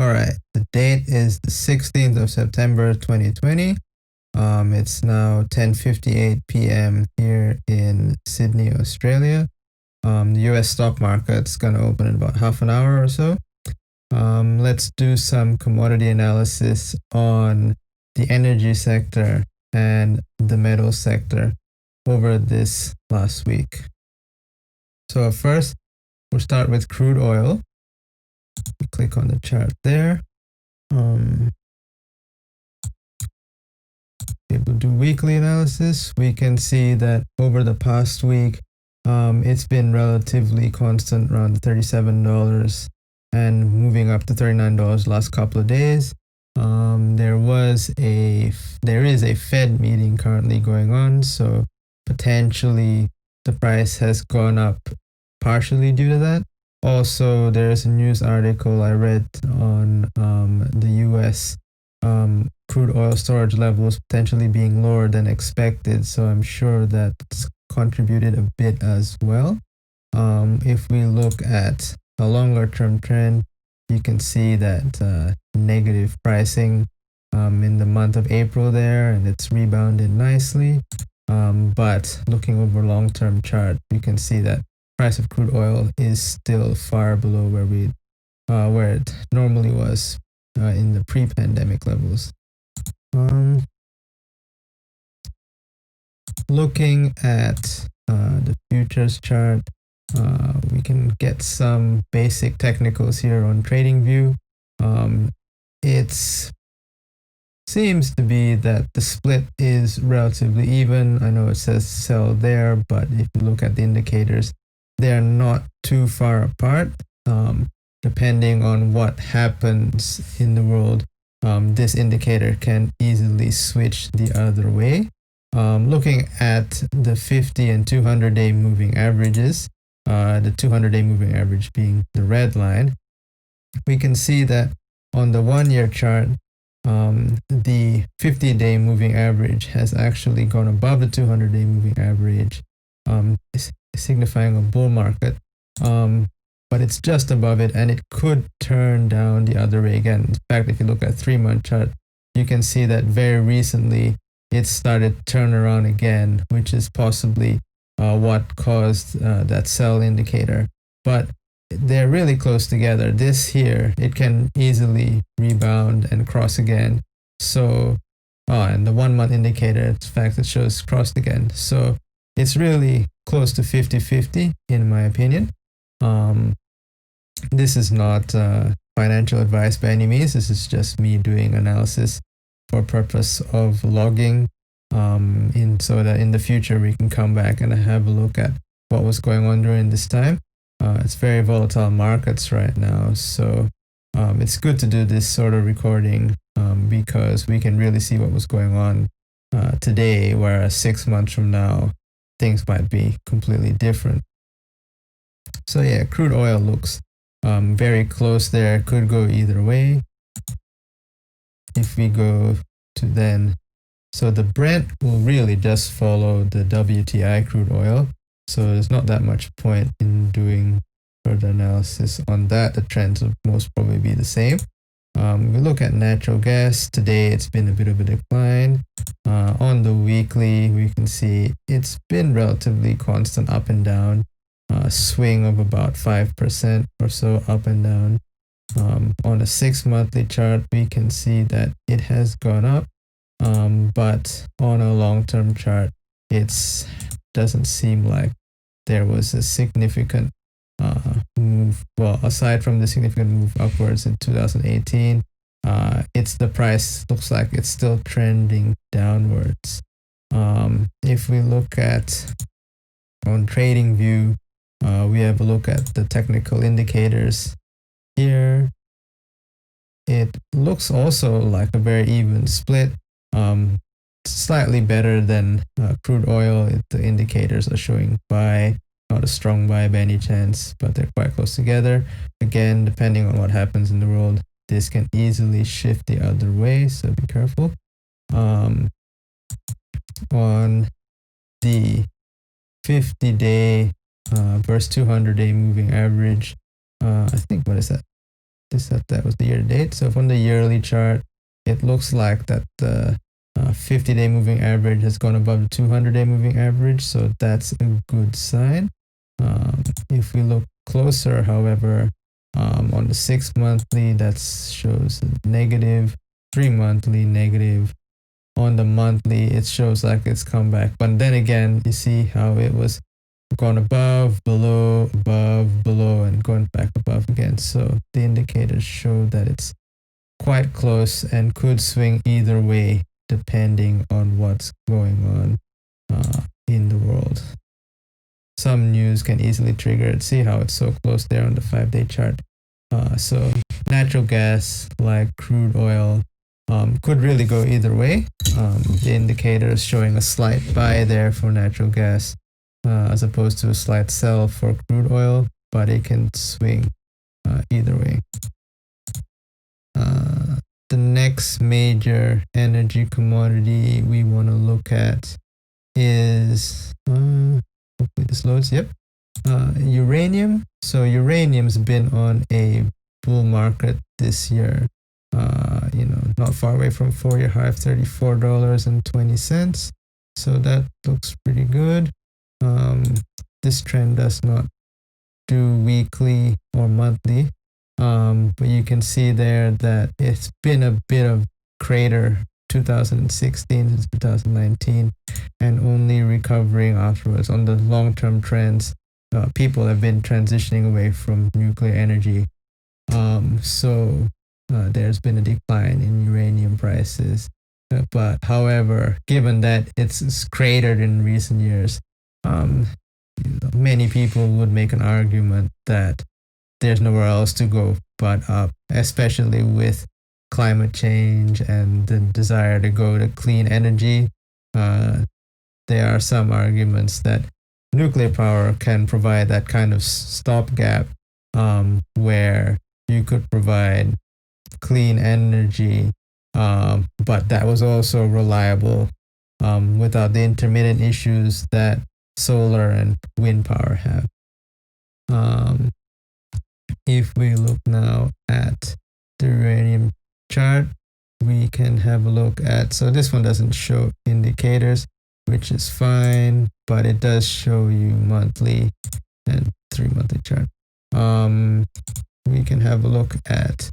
All right, the date is the 16th of September 2020. It's now 10:58 p.m. here in Sydney, Australia. The US stock market's going to open in about half an hour or so. Let's do some commodity analysis on the energy sector and the metal sector over this last week. So first, we'll start with crude oil. Click on the chart there. If we do weekly analysis, we can see that over the past week, it's been relatively constant around $37 and moving up to $39 last couple of days. There is a Fed meeting currently going on, so potentially the price has gone up partially due to that. Also, there's a news article I read on the US crude oil storage levels potentially being lower than expected, so I'm sure that's contributed a bit as well. If we look at a longer term trend, you can see that negative pricing in the month of April there, and it's rebounded nicely. But looking over long term chart, you can see that price of crude oil is still far below where it normally was in the pre-pandemic levels. Looking at the futures chart, we can get some basic technicals here on TradingView. It seems to be that the split is relatively even. I know it says sell there, but if you look at the indicators, they're not too far apart. Depending on what happens in the world, this indicator can easily switch the other way. Looking at the 50 and 200-day moving averages, the 200-day moving average being the red line, we can see that on the 1-year chart, the 50-day moving average has actually gone above the 200-day moving average, signifying a bull market. But it's just above it, and it could turn down the other way again. In fact, if you look at 3-month chart, you can see that very recently it started to turn around again, which is possibly what caused that sell indicator. But they're really close together. This here, it can easily rebound and cross again. So, and the 1-month indicator, in fact, it shows crossed again. So it's really close to 50-50 in my opinion. This is not financial advice by any means. This is just me doing analysis for purpose of logging, so that in the future we can come back and have a look at what was going on during this time. It's very volatile markets right now, so it's good to do this sort of recording because we can really see what was going on today, whereas 6 months from now things might be completely different. So yeah, crude oil looks very close there, could go either way. If we go to then, so the Brent will really just follow the WTI crude oil, so there's not that much point in doing further analysis on that. The trends will most probably be the same. We look at natural gas. Today it's been a bit of a decline. On the weekly, we can see it's been relatively constant up and down, swing of about 5% or so up and down. On a 6-monthly chart, we can see that it has gone up, but on a long-term chart, it doesn't seem like there was a significant move. Well, aside from the significant move upwards in 2018, it's the price looks like it's still trending downwards. If we look at on TradingView, we have a look at the technical indicators here. It looks also like a very even split, slightly better than crude oil. The indicators are showing buy, not a strong buy by any chance, but they're quite close together. Again, depending on what happens in the world, this can easily shift the other way, so be careful. On the 50-day versus 200-day moving average, I think, what is that? that was the year to date. So from the yearly chart, it looks like that the 50-day moving average has gone above the 200-day moving average. So that's a good sign. If we look closer, however, on the 6 monthly, that shows negative, 3 monthly negative. On the monthly, it shows like it's come back. But then again, you see how it was gone above, below, and going back above again. So the indicators show that it's quite close and could swing either way depending on what's going on in the world. Some news can easily trigger it. See how it's so close there on the 5-day chart. So natural gas, like crude oil, could really go either way. The indicator is showing a slight buy there for natural gas, as opposed to a slight sell for crude oil, but it can swing either way. The next major energy commodity we want to look at is, hopefully this loads, yep, uranium. So uranium's been on a bull market this year, not far away from 4-year high of $34.20. So that looks pretty good. This trend does not do weekly or monthly, but you can see there that it's been a bit of crater 2016 to 2019 and only recovering afterwards. On the long-term trends, people have been transitioning away from nuclear energy. So there's been a decline in uranium prices. But however, given that it's cratered in recent years, many people would make an argument that there's nowhere else to go but up, especially with climate change and the desire to go to clean energy. There are some arguments that nuclear power can provide that kind of stopgap, where you could provide clean energy, but that was also reliable, without the intermittent issues that solar and wind power have. If we look now at the uranium chart, we can have a look at, so this one doesn't show indicators, which is fine, but it does show you monthly and 3-monthly chart. We can have a look at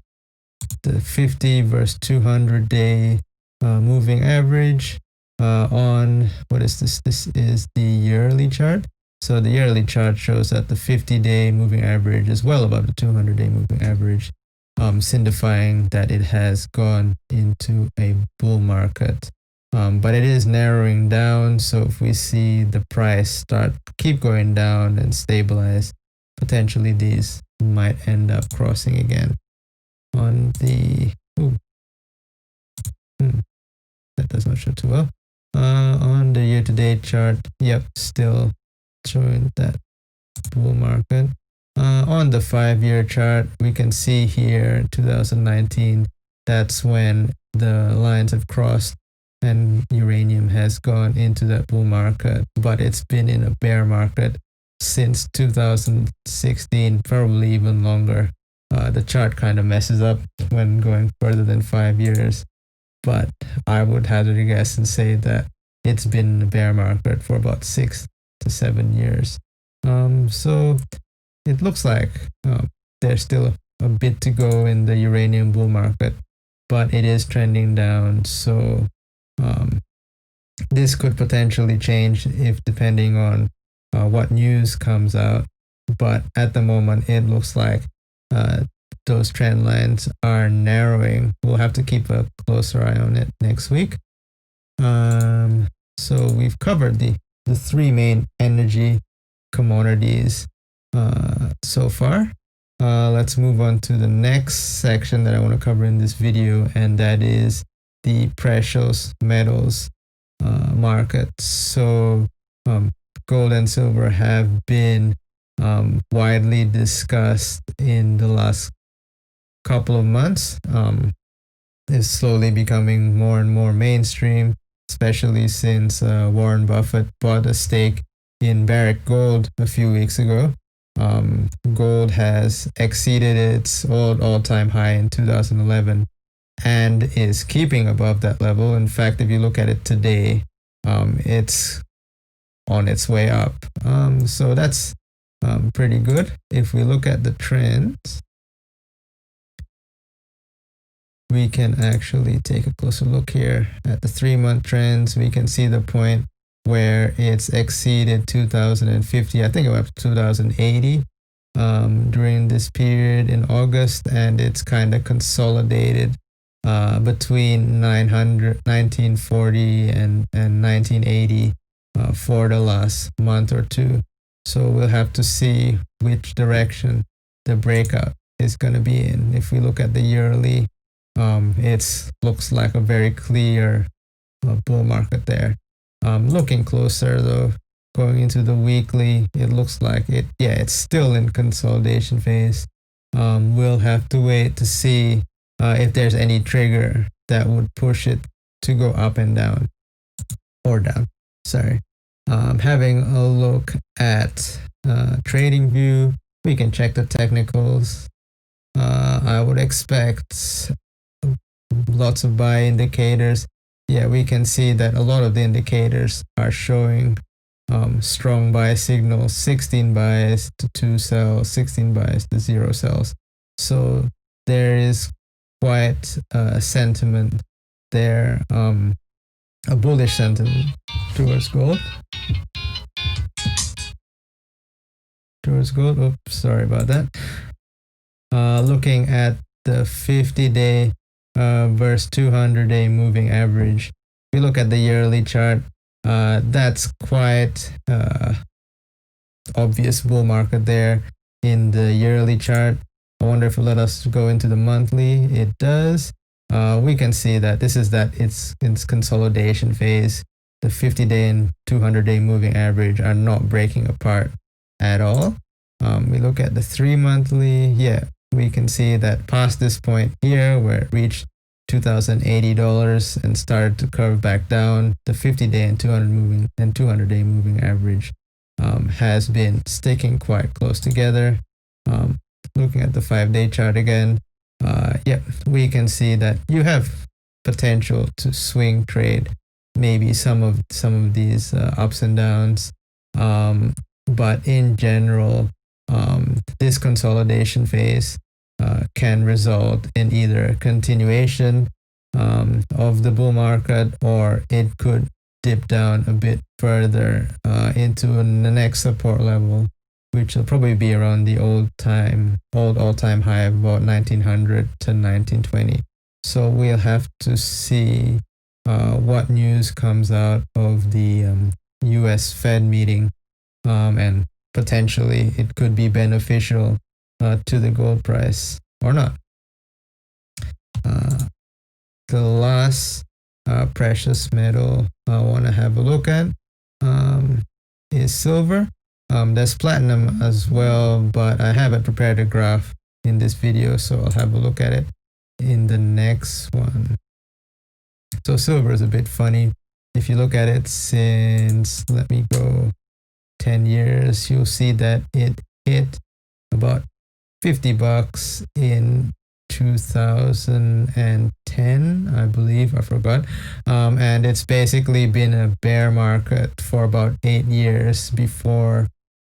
the 50 versus 200-day moving average on, what is this? This is the yearly chart. So the yearly chart shows that the 50-day moving average is well above the 200-day moving average, signifying that it has gone into a bull market. But it is narrowing down, so if we see the price keep going down and stabilize, potentially these might end up crossing again. On the that does not show too well. On the year-to-date chart, yep, still showing that bull market. On the 5-year chart, we can see here 2019, that's when the lines have crossed and uranium has gone into that bull market, but it's been in a bear market since 2016, probably even longer. The chart kind of messes up when going further than 5 years, but I would hazard a guess and say that it's been in a bear market for about 6 to 7 years. So it looks like there's still a bit to go in the uranium bull market, but it is trending down. So this could potentially change if depending on what news comes out. But at the moment, it looks like those trend lines are narrowing. We'll have to keep a closer eye on it next week. So we've covered the 3 main energy commodities so far. Let's move on to the next section that I want to cover in this video, and that is the precious metals market. So gold and silver have been widely discussed in the last couple of months. Is slowly becoming more and more mainstream, especially since Warren Buffett bought a stake in Barrick Gold a few weeks ago. Gold has exceeded its all-time high in 2011 and is keeping above that level. In fact, if you look at it today, it's on its way up. So that's pretty good. If we look at the trends, we can actually take a closer look here at the 3-month trends. We can see the point where it's exceeded 2050. I think it went up to 2080 during this period in August, and it's kind of consolidated between 1940 and 1980 for the last month or two. So we'll have to see which direction the breakout is going to be in. If we look at the yearly, it looks like a very clear bull market there. Looking closer though, going into the weekly, it looks like it's still in consolidation phase. We'll have to wait to see if there's any trigger that would push it to go up and down, or down, sorry. Having a look at trading view, we can check the technicals. I would expect lots of buy indicators. Yeah, we can see that a lot of the indicators are showing strong buy signals, 16 buys to 2 sells, 16 buys to 0 sells. So there is quite a sentiment there, a bullish sentiment towards gold. Oops, sorry about that. Looking at the 50-day versus 200-day moving average. If we look at the yearly chart, that's quite obvious bull market there in the yearly chart. I wonder if it let us go into the monthly. It does. We can see that it's consolidation phase. The 50-day and 200-day moving average are not breaking apart at all. We look at the 3-monthly. Yeah, we can see that past this point here where it reached $2,080 and started to curve back down, the 50-day and 200-day moving average has been sticking quite close together. Looking at the 5-day chart again, we can see that you have potential to swing trade maybe some of these ups and downs, but in general, this consolidation phase can result in either a continuation of the bull market, or it could dip down a bit further into the next support level, which will probably be around the all-time high of about 1900 to 1920. So we'll have to see what news comes out of the US Fed meeting, and potentially it could be beneficial to the gold price or not. The last precious metal I want to have a look at is silver. There's platinum as well, but I haven't prepared a graph in this video, so I'll have a look at it in the next one. So silver is a bit funny. If you look at it since, let me go 10 years, you'll see that it hit about $50 in 2010, I believe, I forgot. And it's basically been a bear market for about 8 years before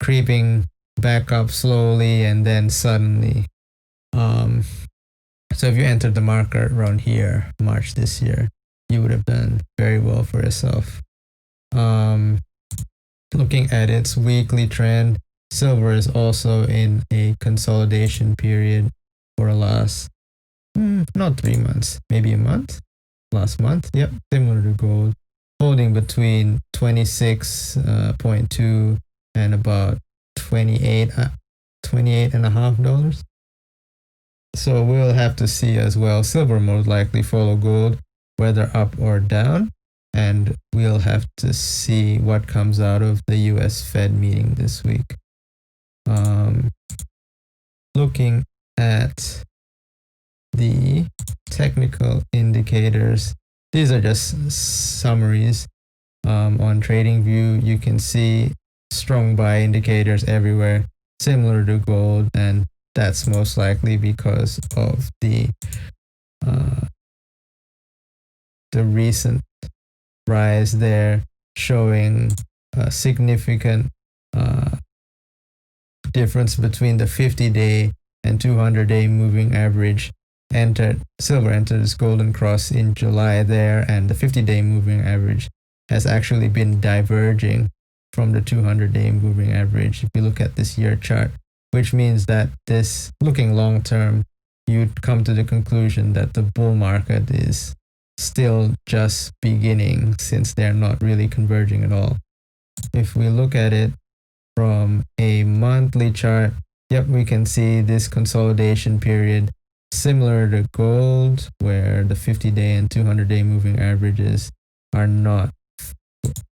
creeping back up slowly and then suddenly. So if you entered the market around here, March this year, you would have done very well for yourself. Looking at its weekly trend, silver is also in a consolidation period for the last, not 3 months, maybe a month, last month. Yep, similar to gold, holding between 26.2 and about $28.5. So we'll have to see as well. Silver most likely follow gold, whether up or down, and we'll have to see what comes out of the US Fed meeting this week. Looking at the technical indicators, these are just summaries. On TradingView, you can see strong buy indicators everywhere. similar to gold, and that's most likely because of uh, the recent rise there, showing a significant uh, difference between the 50-day and 200-day moving average. Silver entered its golden cross in July there, and the 50-day moving average has actually been diverging from the 200-day moving average if you look at this year chart, which means that this, looking long term, you'd come to the conclusion that the bull market is still just beginning, since they're not really converging at all. If we look at it from a monthly chart, yep, we can see this consolidation period similar to gold, where the 50-day and 200-day moving averages are not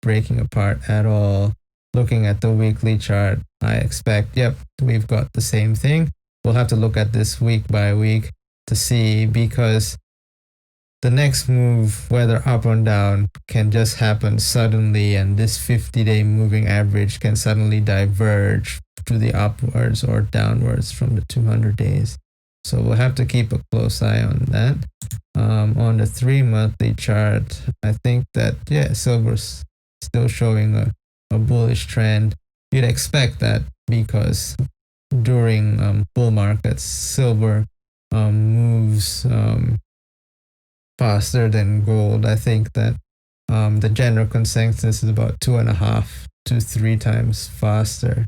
breaking apart at all. Looking at the weekly chart, I expect, yep, we've got the same thing. We'll have to look at this week by week to see, because the next move, whether up or down, can just happen suddenly, and this 50-day moving average can suddenly diverge to the upwards or downwards from the 200 days. So we'll have to keep a close eye on that. On the 3 monthly chart, I think that, yeah, silver's still showing a bullish trend. You'd expect that, because during bull markets, silver moves faster than gold. I think that the general consensus is about 2.5 to 3 times faster.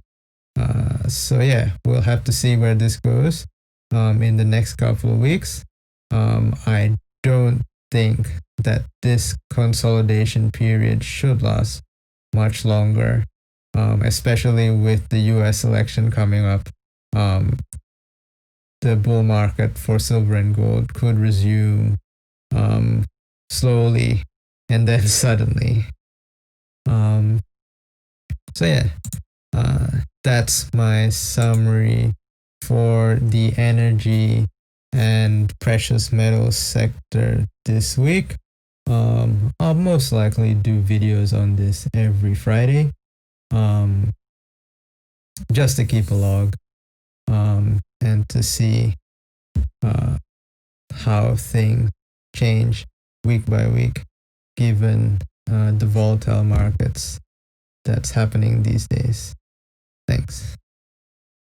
So yeah, we'll have to see where this goes in the next couple of weeks. I don't think that this consolidation period should last much longer, especially with the US election coming up. The bull market for silver and gold could resume slowly and then suddenly. So yeah, that's my summary for the energy and precious metals sector this week. I'll most likely do videos on this every Friday, just to keep a log, and to see how things change week by week, given the volatile markets that's happening these days. Thanks.